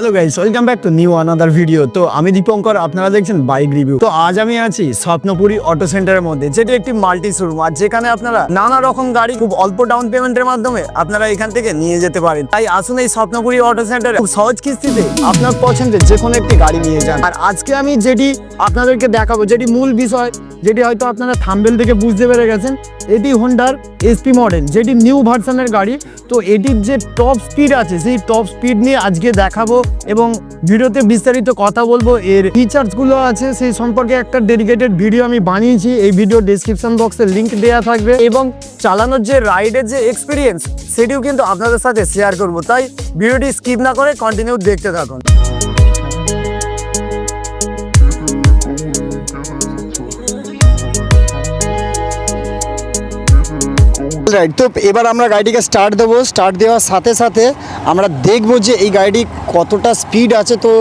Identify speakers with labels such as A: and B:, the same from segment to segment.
A: Hello guys, welcome back to new another video. তো আমি দীপঙ্কর, আপনারা দেখছেন বাইক রিভিউ। তো আজ আমি আছি স্বপ্নপুরী অটো সেন্টারের মধ্যে, যেটি একটি মাল্টি শোরুম। আর যেখানে আপনারা নানা রকম গাড়ি খুব অল্প ডাউন পেমেন্টের মাধ্যমে আপনারা এখান থেকে নিয়ে যেতে পারেন। তাই আসুন এই স্বপ্নপুরী অটো সেন্টারে খুব সহজ কিস্তিতে আপনার পছন্দের যে কোনো একটি গাড়ি নিয়ে যান। আর আজকে আমি যেটি আপনাদেরকে দেখাবো, যেটি মূল বিষয়, যেটি হয়তো আপনারা থাম্বনেল থেকে বুঝতে পেরে গেছেন, এটি হোন্ডার এসপি মডেল, যেটি নিউ ভার্সনের গাড়ি। তো এটির যে টপ স্পিড আছে, সেই টপ স্পিড নিয়ে আজকে দেখাবো এবং ভিডিওতে বিস্তারিত কথা বলবো। এর ফিচার্সগুলো আছে সেই সম্পর্কে একটা ডেডিকেটেড ভিডিও আমি বানিয়েছি, এই ভিডিও ডেসক্রিপশন বক্সে লিঙ্ক দেওয়া থাকবে। এবং চালানোর যে রাইডের যে এক্সপিরিয়েন্স, সেটিও কিন্তু আপনাদের সাথে শেয়ার করব। তাই ভিডিওটি স্কিপ না করে কন্টিনিউ দেখতে থাকুন।
B: রাইট, তো এবার আমরা গাড়িটিকে স্টার্ট দেবো। স্টার্ট দেওয়ার সাথে সাথে আমরা দেখব যে এই গাড়িটি কতটা স্পিড আছে। তো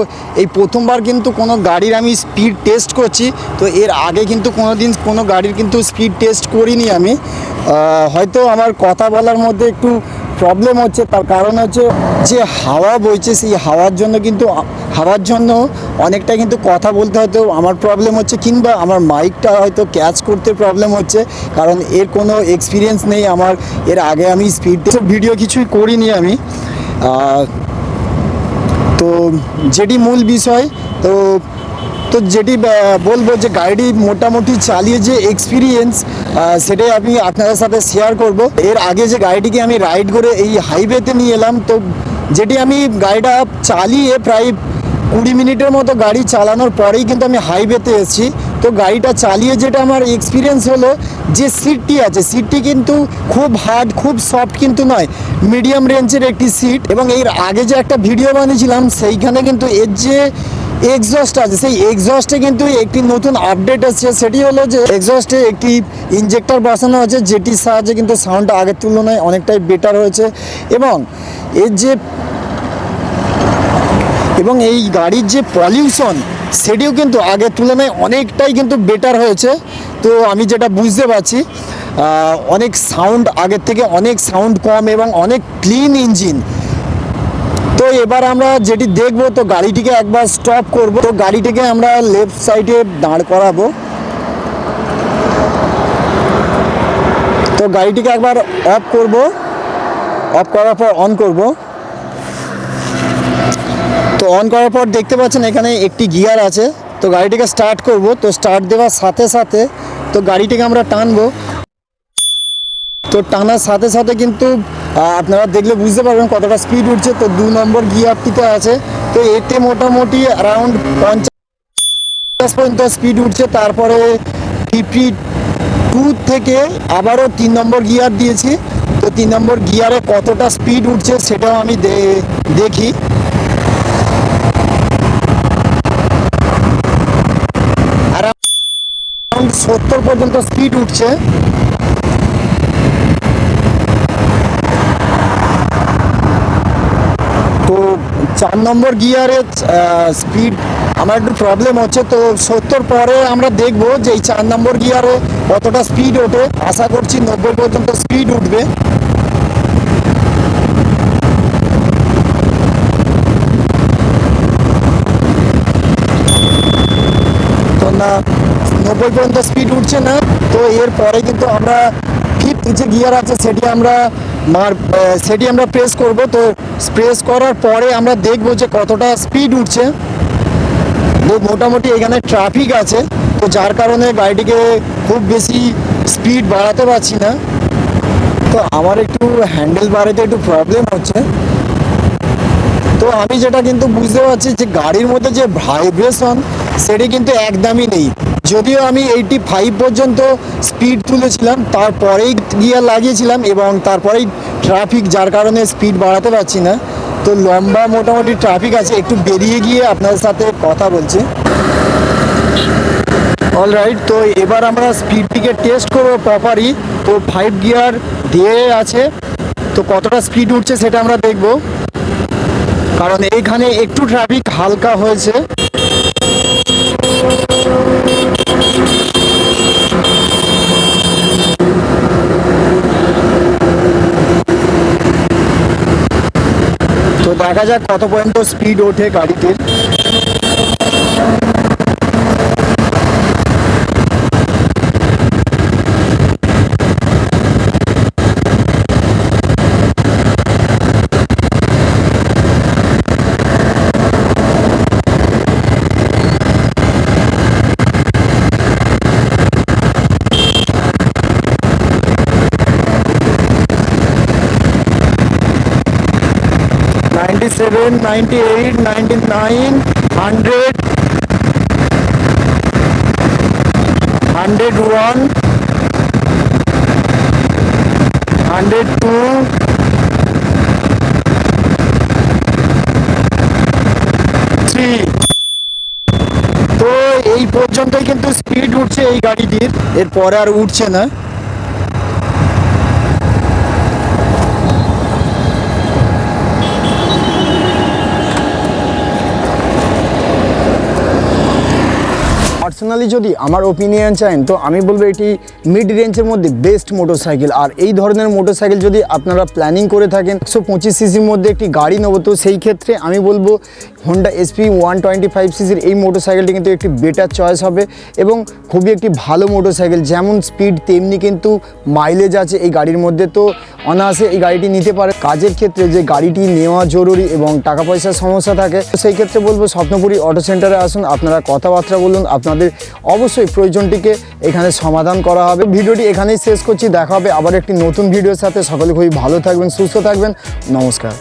B: এই প্রথমবার কিন্তু কোনো গাড়ির আমি স্পিড টেস্ট করছি। তো এর আগে কিন্তু কোনো দিন কোনো গাড়ির কিন্তু স্পিড টেস্ট করিনি আমি। হয়তো আমার কথা বলার মধ্যে একটু প্রবলেম হচ্ছে, তার কারণ হচ্ছে যে হাওয়া বইছে, সেই হাওয়ার জন্য অনেকটা কিন্তু কথা বলতে হয়তো আমার প্রবলেম হচ্ছে, কিংবা আমার মাইকটা হয়তো ক্যাচ করতে প্রবলেম হচ্ছে, কারণ এর কোনো এক্সপিরিয়েন্স নেই আমার। এর আগে আমি স্পিড ভিডিও কিছুই করিনি আমি। তো যেটি মূল বিষয়, তো যেটি বলবো যে গাড়িটি মোটামুটি চালিয়ে যে এক্সপিরিয়েন্স, সেটাই আমি আপনাদের সাথে শেয়ার করব। এর আগে যে গাড়িটিকে আমি রাইড করে এই হাইওয়েতে নিয়ে এলাম, তো যেটি আমি গাড়িটা চালিয়ে প্রায় 20 মিনিটের মতো গাড়ি চালানোর পরেই কিন্তু আমি হাইওয়েতে এসেছি। তো গাড়িটা চালিয়ে যেটা আমার এক্সপিরিয়েন্স হলো, যে সিটটি আছে, সিটটি কিন্তু খুব হার্ড, খুব সফট কিন্তু নয়, মিডিয়াম রেঞ্জের একটি সিট। এবং এর আগে যে একটা ভিডিও বানিয়েছিলাম, সেইখানে কিন্তু এর যে এক্সস্ট আছে, সেই এক্সস্টে কিন্তু একটি নতুন আপডেট আছে। সেটি হলো যে এক্সস্টে একটি ইনজেক্টর বসানো আছে, যেটির সাহায্যে কিন্তু সাউন্ডটা আগের তুলনায় অনেকটাই বেটার হয়েছে। এবং এই গাড়ির যে পলিউশন, সেটিও কিন্তু আগের তুলনায় অনেকটাই কিন্তু বেটার হয়েছে। তো আমি যেটা বুঝতে পারছি, অনেক সাউন্ড আগের থেকে অনেক সাউন্ড কম এবং অনেক ক্লিন ইঞ্জিন। তো এবার আমরা যেটি দেখব, তো গাড়িটিকে একবার স্টপ করব। তো গাড়িটিকে আমরা লেফট সাইডে দাঁড় করাবো। তো গাড়িটিকে একবার অফ করব, অফ করার পর অন করব। তো অন করার পর দেখতে পাচ্ছেন এখানে একটি গিয়ার আছে। তো গাড়িটিকে স্টার্ট করব। তো স্টার্ট দেওয়ার সাথে সাথে তো গাড়িটিকে আমরা টানবো। তো টানার সাথে সাথে কিন্তু আপনারা দেখলে বুঝতে পারবেন কতটা স্পিড উঠছে। তো 2 নম্বর গিয়ারটিতে আছে, তো এতে মোটামুটি অ্যারাউন্ড 50 পর্যন্ত স্পিড উঠছে। তারপরে 52 থেকে আবারও 3 নম্বর গিয়ার দিয়েছি। তো 3 নম্বর গিয়ারে কতটা স্পিড উঠছে সেটাও আমি দেখি। অ্যারাউন্ড 70 পর্যন্ত স্পিড উঠছে। তো 4 নম্বর গিয়ারে স্পিড আমার একটু প্রবলেম হচ্ছে। তো 70 পরে আমরা দেখব যে এই 4 নম্বর গিয়ারে কতটা স্পিড ওঠে। আশা করছি 90 পর্যন্ত স্পিড উঠবে। তো না, 90 পর্যন্ত স্পিড উঠছে না। তো এরপরে কিন্তু আমরা ফিফথ যে গিয়ার আছে, সেটি আমরা প্রেস করব। তো প্রেস করার পরে আমরা দেখব যে কতটা স্পিড উঠছে। মোটামুটি এখানে ট্রাফিক আছে, তো যার কারণে গাড়িটিকে খুব বেশি স্পিড বাড়াতে পারছি না। তো আমার একটু হ্যান্ডেল বাড়াতে একটু প্রবলেম হচ্ছে। তো আমি যেটা কিন্তু বুঝতে পারছি যে গাড়ির মধ্যে যে ভাইব্রেশন, সেটি কিন্তু একদমই নেই। যদিও আমি 85 পর্যন্ত স্পিড তুলেছিলাম, তারপরেই গিয়ার লাগিয়েছিলাম এবং তারপরেই ট্রাফিক, যার কারণে স্পিড বাড়াতে পারছি না। তো লম্বা মোটামুটি ট্রাফিক আছে, একটু বেরিয়ে গিয়ে আপনাদের সাথে কথা বলছি। অলরাইট, তো এবার আমরা স্পিডটিকে টেস্ট করবো প্রপারলি। তো 5 গিয়ার দিয়ে আছে, তো কতটা স্পিড উঠছে সেটা আমরা দেখব, কারণ এইখানে একটু ট্রাফিক হালকা হয়েছে। তো দেখা যাক কত পর্যন্ত স্পিড ওঠে গাড়িটির। $97, $98, $99, $100, $101, $102, $3। তো এই পর্যন্তই কিন্তু স্পিড উঠছে এই গাড়িটির, এরপরে আর উঠছে না।
A: পার্সোনালি যদি আমার ওপিনিয়ন চান তো আমি বলবো এটি মিড রেঞ্জের মধ্যে বেস্ট মোটরসাইকেল। আর এই ধরনের মোটরসাইকেল যদি আপনারা প্ল্যানিং করে থাকেন 125 সিসির মধ্যে একটি গাড়ি নেবো, তো সেই ক্ষেত্রে আমি বলবো হোন্ডা এসপি 125 সিসির এই মোটরসাইকেলটি কিন্তু একটি বেটার চয়েস হবে এবং খুবই একটি ভালো মোটরসাইকেল। যেমন স্পিড তেমনি কিন্তু মাইলেজ আছে এই গাড়ির মধ্যে। তো অনায়াসে এই গাড়িটি নিতে পারে। কাজের ক্ষেত্রে যে গাড়িটি নেওয়া জরুরি এবং টাকা পয়সার সমস্যা থাকে, তো সেই ক্ষেত্রে বলবো স্বপ্নপুরী অটো সেন্টারে আসুন, আপনারা কথাবার্তা বলুন, আপনাদের অবশ্যই প্রয়োজনটিকে এখানে সমাধান করা হবে। ভিডিওটি এখানেই শেষ করছি, দেখা হবে আবার একটি নতুন ভিডিওর সাথে। সকলে খুবই ভালো থাকবেন, সুস্থ থাকবেন, নমস্কার।